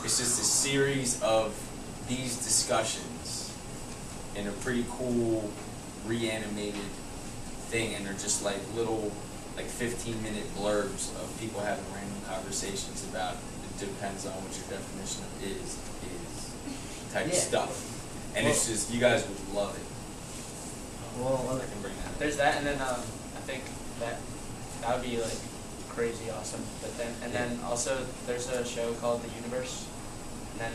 it's just a series of these discussions in a pretty cool reanimated thing, and they're just like little, like 15-minute blurbs of people having random conversations about it depends on what your definition of is type stuff. And it's just, you guys would love it. Well, I can bring that up. There's that, and then I think that would be like crazy awesome. But then, and then also there's a show called The Universe, and then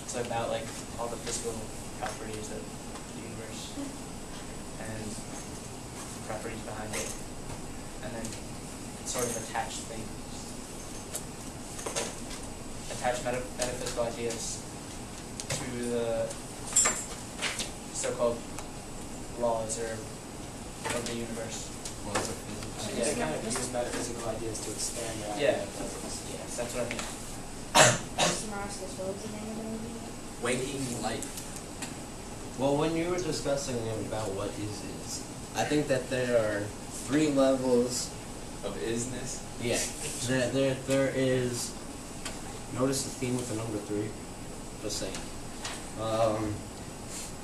it's about like all the physical properties of the universe and properties behind it, and then sort of attach things, attach metaphysical ideas to the so-called laws or of the universe. Laws of physics. Yeah, kind of use metaphysical ideas to expand your idea of physics. Yes, that's what I mean. What was the name of the movie? Waking life. Well, when you were discussing about what is, I think that there are 3 levels Of isness? Yeah, there is. Notice the theme with the number 3. Just saying.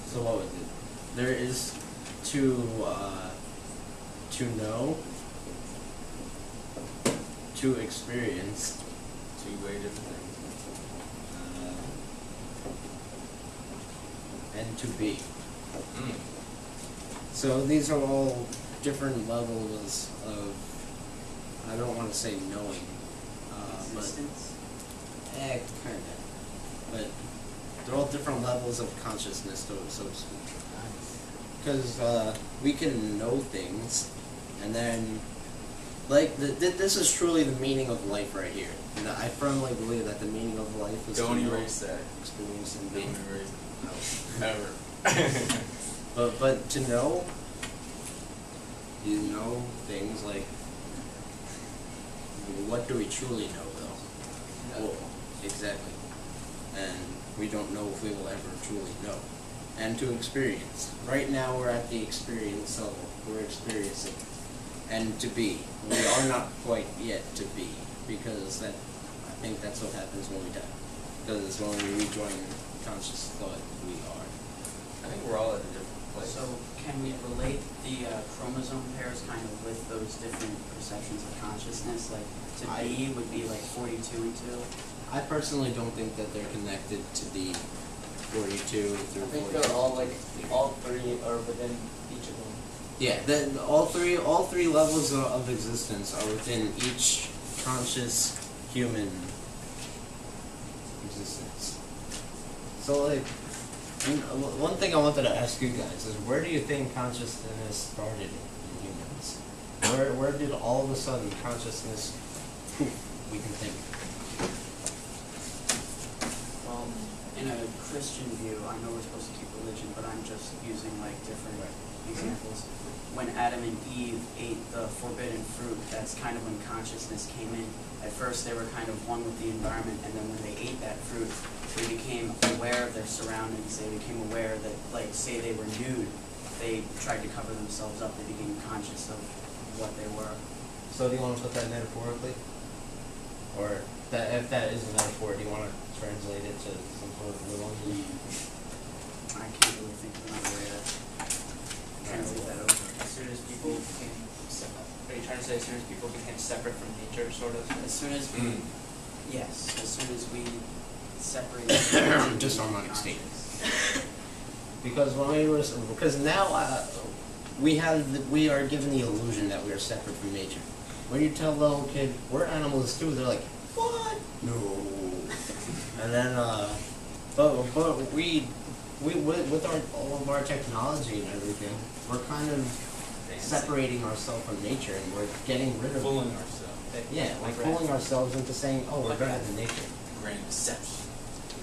So what was it? There is to know, to experience, 2 way different things. and to be. So these are all different levels of, I don't want to say knowing, Existence? but kind of. But they're all different levels of consciousness, so to speak. Because we can know things, and then, like, this is truly the meaning of life right here. And I firmly believe that the meaning of life is Don't to know, erase that. experience, and Don't be. erase it. No. Ever. But to know, you know things like, what do we truly know, though? Well, exactly. And we don't know if we will ever truly know. And to experience. Right now we're at the experience level. We're experiencing. And to be. We are not quite yet to be. Because I think that's what happens when we die. Because when we rejoin conscious thought, we are. I think we're all at a different place. So can we relate the chromosome pairs kind of with those different perceptions of consciousness? Like to be would be like 42 and 2? I personally don't think that they're connected to the 42 through 42. I think they're all like, all 3 are within each of them. Yeah, all three levels of existence are within each conscious human existence. So, like, one thing I wanted to ask you guys is, where do you think consciousness started in humans? Where did all of a sudden consciousness, poof, we can think? Well, in a Christian view, I know we're supposed to keep religion, but I'm just using like different examples. When Adam and Eve ate the forbidden fruit, that's kind of when consciousness came in. At first they were kind of one with the environment, and then when they ate that fruit, they became aware of their surroundings. They became aware that, like, say they were nude, they tried to cover themselves up. They became conscious of what they were. So do you want to put that metaphorically? Or that, if that is a metaphor, do you want to translate it to some sort of little? I can't really think of another way to translate that over. As soon as people became, are you trying to say as soon as people became separate from nature, sort of? As soon as we, yes, as soon as we separate Just harmonic state. Because when we were, because now we are given the illusion that we are separate from nature. When you tell the little kid we're animals too, they're like, what? No. And then, but we with all of our technology and everything, we're kind of separating ourselves from nature, and we're getting rid of Fooling ourselves. Yeah, we're fooling ourselves into saying, oh, we're better than nature. Grand deception.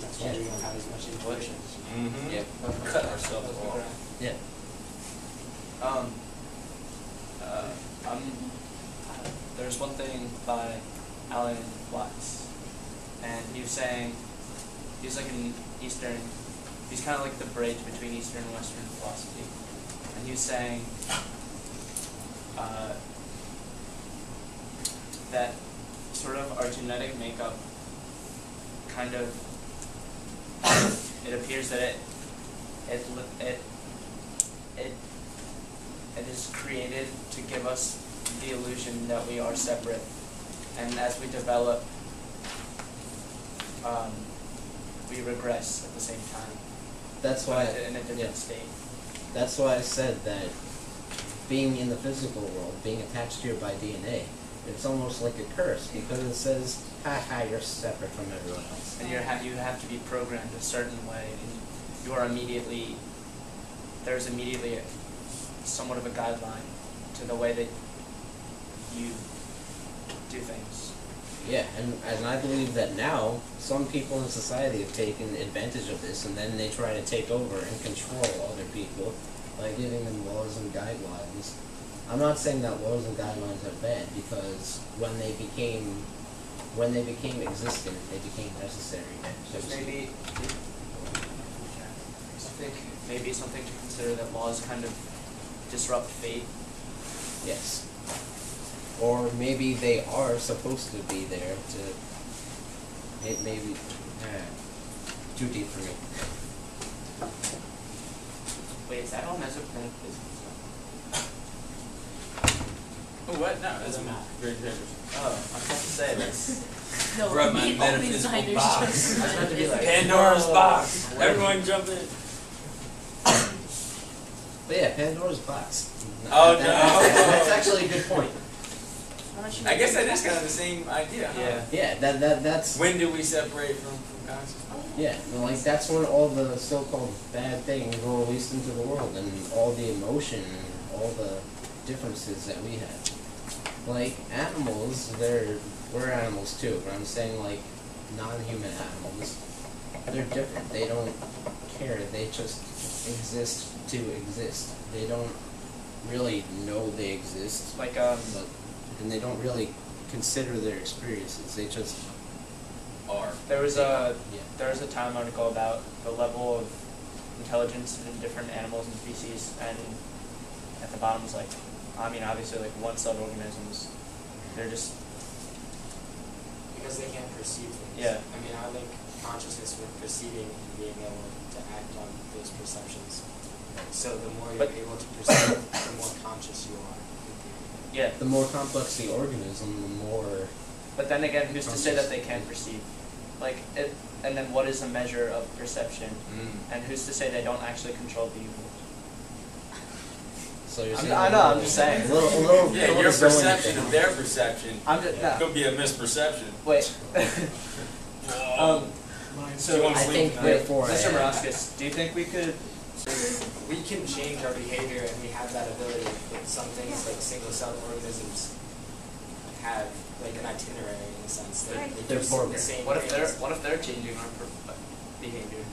That's why we don't have as much intuition. Mm-hmm. Yep. Cut ourselves off. Yeah. There's one thing by Alan Watts, and he was saying, he's like an Eastern, he's kind of like the bridge between Eastern and Western philosophy, and he was saying that sort of our genetic makeup kind of it appears that it is created to give us the illusion that we are separate, and as we develop, we regress at the same time. That's why in a different state. That's why I said that being in the physical world, being attached here by DNA, it's almost like a curse because it says, "Ha, you're separate from everyone else." And you have to be programmed a certain way, and you are immediately there's immediately somewhat of a guideline to the way that you do things. Yeah, and I believe that now some people in society have taken advantage of this, and then they try to take over and control other people by giving them laws and guidelines. I'm not saying that laws and guidelines are bad, because when they became existent, they became necessary. So Maybe I think maybe something to consider that laws kind of disrupt fate. yes. Or maybe they are supposed to be there to. Maybe. Too deep for me. Wait, is that all metaphysics? Oh, what? No, that's Doesn't matter. very dangerous. Oh, I was about to say this. No, Bro, my only metaphysical designers box. just- I was about to be like, Pandora's oh. box. Everyone jump in. But yeah, Pandora's box. Oh, no. That's actually a good point. I guess that is kind of the same idea, huh? Yeah. Yeah, that's. When do we separate from consciousness? Yeah, well, like that's when all the so-called bad things were released into the world, and all the emotion and all the differences that we have. Like animals, we're animals too, but I'm saying like non-human animals, they're different. They don't care. They just exist to exist. They don't really know they exist, Like and they don't really consider their experiences. They just are. there was Yeah. a Time article about the level of intelligence in different animals and species, and at the bottom was like, I mean, obviously like one-celled organisms, they're just Because they can't perceive things. Yeah. I mean, I link consciousness with perceiving and being able to act on those perceptions. So the more you're But- able to perceive, the more conscious you are. yeah. The more complex the organism, the more. But then again, who's to say that they can perceive? Like it, and then what is a measure of perception? And who's to say they don't actually control the universe? So you're saying. I know. I'm just saying. A little. Yeah, your perception of their perception I'm just no. could be a misperception. Wait. Whoa. So Do you want I to think sleep tonight? therefore. Mr. Moraskis, do you think we could? We can change our behavior, and we have that ability. But some things, like single-celled organisms, have like an itinerary in a sense. They They're do programmed. the same What if things. they're changing our behavior?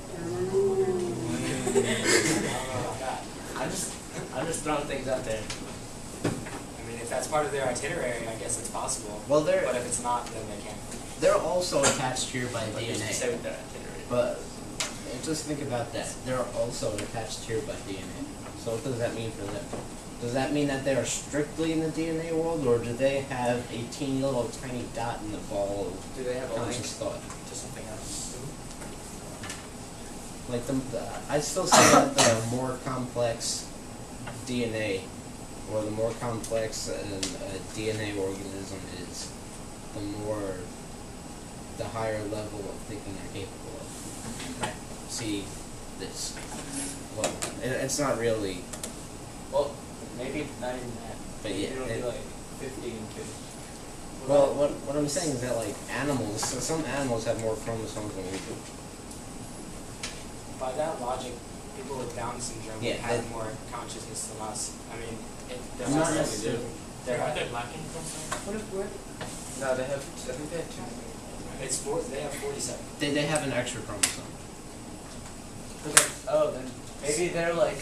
I don't know about that. I'm just throwing things out there. I mean, if that's part of their itinerary, I guess it's possible. Well, But if it's not, then they can't. they're also attached here by Like who's to say DNA. with their itinerary? But just think about that. They're also attached here by DNA. So what does that mean for them? Does that mean that they are strictly in the DNA world, or do they have a teeny little tiny dot in the ball of Do they have a link conscious thought? to something else? Like I still say that the more complex DNA, or the more complex a DNA organism is, the higher level of thinking they're capable of. See this. Well, it's not really. Well, maybe not even that. But Maybe yeah, it'll it- be like 50 and 50. Well, what I'm saying is that like animals, so some animals have more chromosomes than we do. By that logic, people with Down syndrome Yeah, have that- more consciousness than us. I mean, there Not has to be. necessarily. There Are are. they lacking something? What if we're? No, they have. I think they have 2. It's four. They have 47. They have an extra chromosome. Oh, then maybe they're like.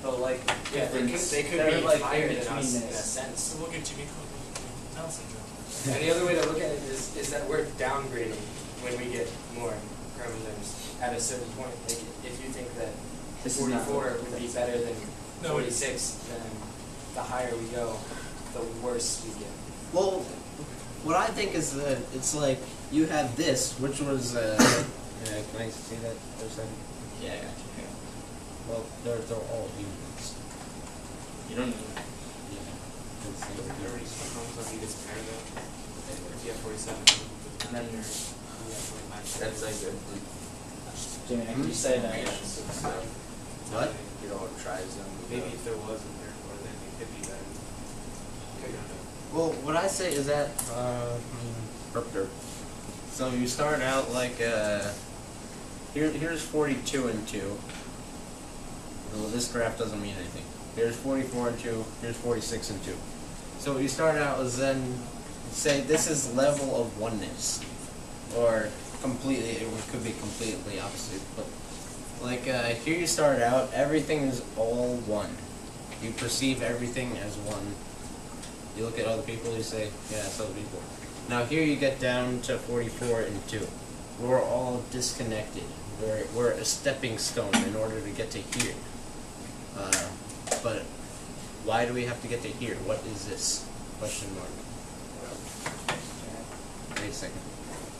But like. Yeah, they could they're be like higher in than between us in a this. sense. So look at Jimmy Cook with Down syndrome. And the other way to look at it is that we're downgrading when we get more chromosomes at a certain point. Like if you think that This is not 44 would be better than No, 46, then the higher we go, the worse we get. Well, what I think is that it's like you have this, which was can I see that for a second? Yeah, I got you. Hang on. Well, they're all humans. You don't need Yeah. Doesn't every chromosome need its pair though? If you have 47, and then you have 25. That's like a Jimmy, can you say that? stuff. What? You know, trisome. Maybe if there wasn't there, or then it could be that. Okay, Well, what I say is that so you start out like here's 42 and 2. Well, this graph doesn't mean anything. Here's 44 and 2. Here's 46 and 2. So what you start out is then say this is level of oneness, or completely. It could be completely opposite, but like here you start out. Everything is all one. You perceive everything as one. You look at other people, you say, yeah, it's other people. Now here you get down to 44 and 2. We're all disconnected. We're a stepping stone in order to get to here. But why do we have to get to here? What is this? Question mark. Wait a second.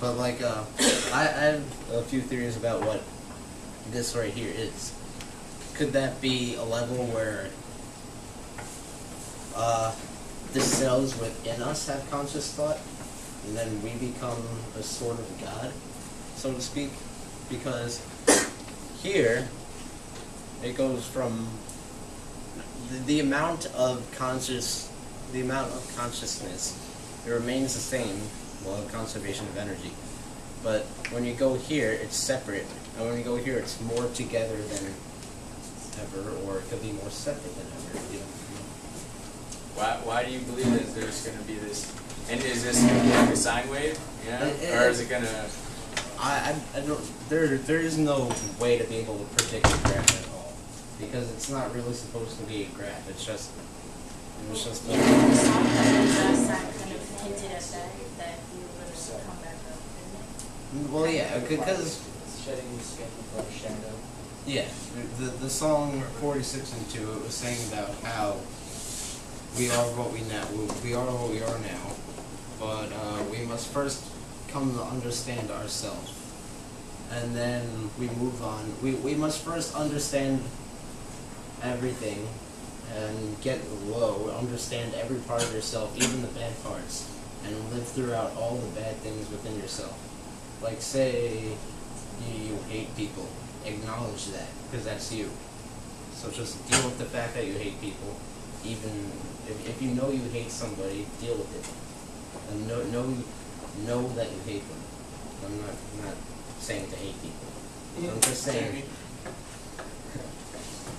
But like, I have a few theories about what this right here is. Could that be a level where the cells within us have conscious thought, and then we become a sort of God, so to speak? Because here, it goes from the amount of consciousness, it remains the same, well, conservation of energy. But when you go here, it's separate, and when you go here, it's more together than ever, or it could be more separate than ever. You know? Why do you believe that there's going to be this? And is this going to be like a sine wave? Yeah. Or is it going to? I don't. There is no way to be able to predict a graph at all, because it's not really supposed to be a graph. It's just. The song that kind of hinted at that you were going to come back up, didn't it? Well, yeah, because Shedding the skin for a shadow. yeah, the song 46 and 2, it was saying about how we are what we are now, but we must first come to understand ourselves, and then we move on. We must first understand everything and get low, understand every part of yourself, even the bad parts, and live throughout all the bad things within yourself. Like, say you hate people, acknowledge that, because that's you. So just deal with the fact that you hate people. Even if you know you hate somebody, deal with it. And know that you hate them. I'm not saying to hate people.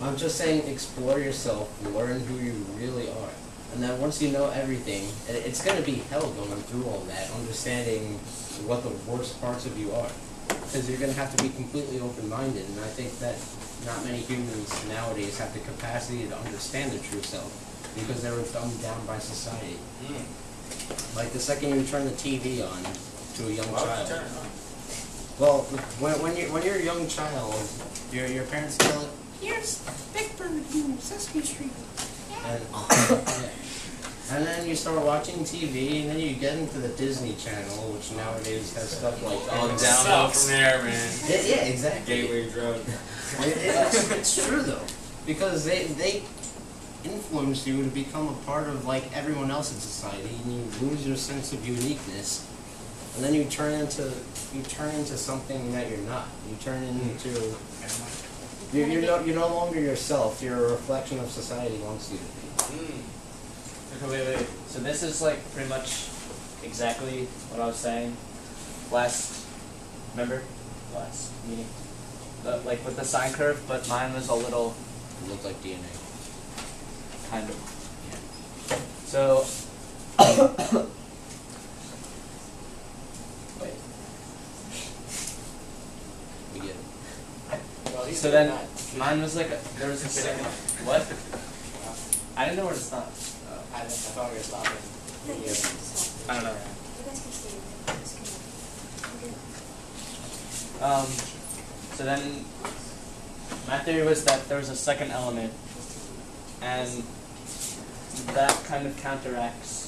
I'm just saying explore yourself, learn who you really are. And then once you know everything, it's going to be hell going through all that, understanding what the worst parts of you are. Because you're going to have to be completely open-minded, and I think that not many humans nowadays have the capacity to understand the true self, because they were dumbed down by society. Like the second you turn the TV on to a young child. Turn it on. Well, when you're a young child, your parents tell it, here's Big Bird in Sesame Street. And, yeah. And then you start watching TV, and then you get into the Disney Channel, which nowadays has stuff like All downhill from there, man. Yeah, exactly. Gateway drug. It's true though, because they influence you to become a part of like everyone else in society, and you lose your sense of uniqueness, and then you turn into something that you're not. You turn into you're no longer yourself. You're a reflection of society wants you to be. Okay, wait. So this is like pretty much exactly what I was saying remember? Last meeting. Like with the sine curve, but mine was a little It looked like DNA. kind of. Yeah. So wait. We get it. Well, he's So doing then that. mine was like there was a second. What? I didn't know where to stop. I thought we were stopping. I don't know. You guys can stay there. Just kidding. So then, my theory was that there was a second element, and that kind of counteracts